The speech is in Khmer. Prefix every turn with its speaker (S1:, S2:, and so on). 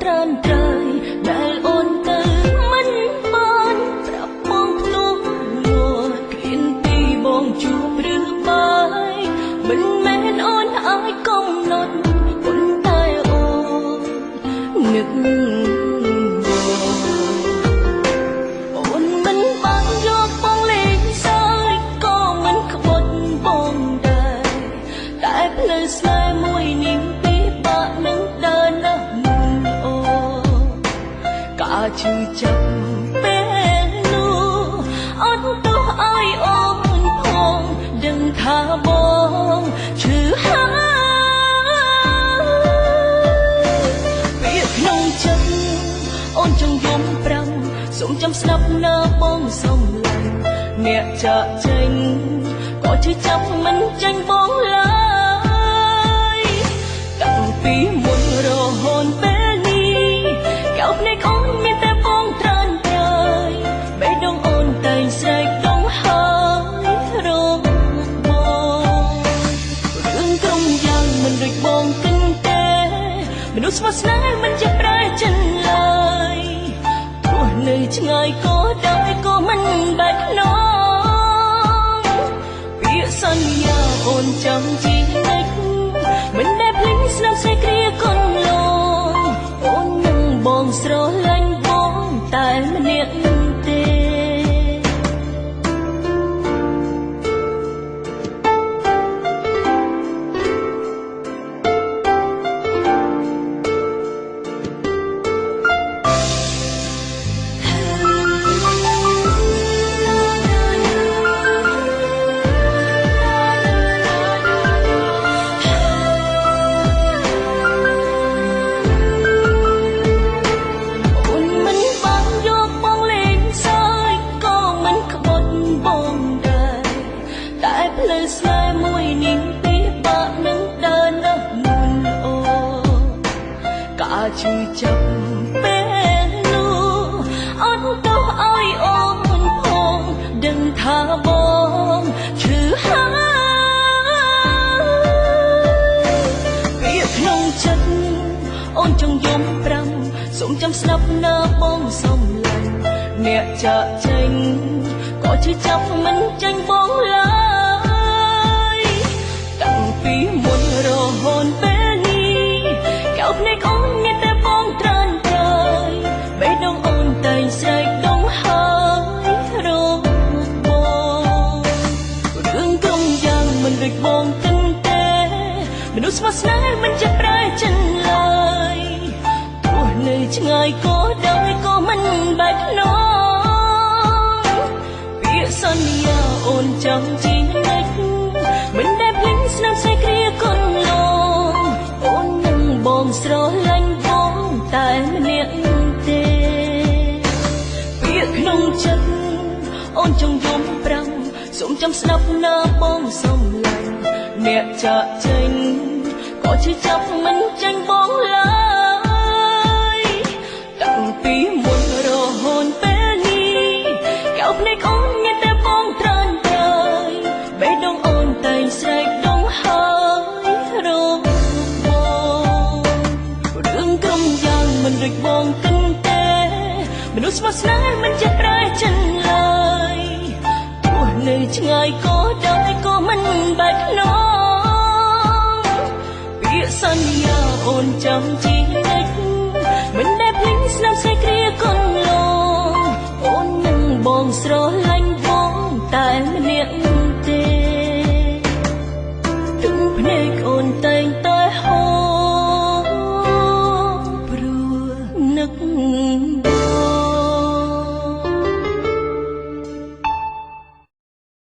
S1: ត្រានត្រៃដែលអូនទៅមិនបានប្រាប់បងភ្លោះលួចគ្មានទីបងជួបឬបាយមិនមែនអូនអាចកំណត់ប៉ុន្តែអូននឹកអូនមិនបានយកបងលេងសើចក៏មិនក្បត់បងដែរតែផ្លូវស្នេហ៍មួយនាងពិបាកនឹងដើរណាស់មុនអូការឈឺចាប់ពេលនោះអត់ទោះឲ្យអូនផងដឹងថាបងឈឺហើយវាក្នុងចិត្តអូនចង់យំប្រាំសូមចាំស្ដាប់ណាបងសំឡាញ់អ្នកចាក់ចេញក៏ឈឺចាប់មិនចាញ់បងឡើយតាំងពីមុនរហូតពេលនេះកៅភ្នែកអូនមានតែបងត្រានត្រៃបេះដូងអូនតែងស្រែកដងហើយរកបងរឿងក្រុមយ៉ាងមិនដូចបងគិនទេមនុស្សស្មោះស្នេហ៍មិនចេះប្រែចិនឡើយទោះនៅឆ្ងាយក៏ដោយក៏មិនបែកខ្នងពាក្យសន្យាអូនចាំជីវិតមិនដែលភ្លេចស្នាមស្នេហ៍គ្រាកូនលងអូននឹងបងស្រឡាញ់បងតែម្នាក់ទេផ្លូវស្នេហ៍មួយនាងពិបាកនឹងដើរណាស់មុនអូការឈឺចាប់ពេលនោះអត់ទោះឲ្យអូនផងដឹងថាបងឈឺហើយពាក្យក្នុងចិត្តអូនចង់យំប្រាំសូមចាំស្ដាប់ណាបងសំឡាញ់អ្នកចាក់ចេញក៏ឈឺចាប់មិនចាញ់បងឡើយពីមុនរហូតពេលនេះកៅភ្នែកអូនមានតែបងត្រានត្រៃបេះដូងអូនតែងស្រែកដងហើយរកបងរឿងក្រុមយ៉ាងមិនដូចបងគិនទេមនុស្សស្មោះស្នេហ៍មិនចេះប្រែចិនឡើយទោះនៅឆ្ងាយក៏ដោយក៏មិនបែកខ្នងពាក្យសន្យាអូនចាំជីវិតមិនដែលភ្លេចស្នាមស្នេហ៍គ្រាកូនលងអូននឹងបងស្រឡាញ់បងតែម្នាក់ទេពាក្យក្នុងចិត្តអូនចង់យំប្រាំសូមចាំស្ដាប់ណាបងសំឡាញ់អ្នកចាក់ចេញក៏ឈឺចាប់មិនចាញ់បងឡើយតាំងពីមុនរហូតពេលនេះកៅភ្នែកអូនមានតែបងត្រានត្រៃបេះដូងអូនតែងស្រែកដងហើយរកបងរឿងក្រុមយ៉ាងមិនដូចបងគិនទេមនុស្សស្មោះស្នេហ៍មិនចេះប្រែចិនឡើយទោះនៅឆ្ងាយក៏ដោយក៏មិនបែកខ្នងពាក្យសន្យាអូនចាំជីវិតមិនដែលភ្លេចស្នាមស្នេហ៍គ្រាកូនលងអូននឹងបងស្រឡាញ់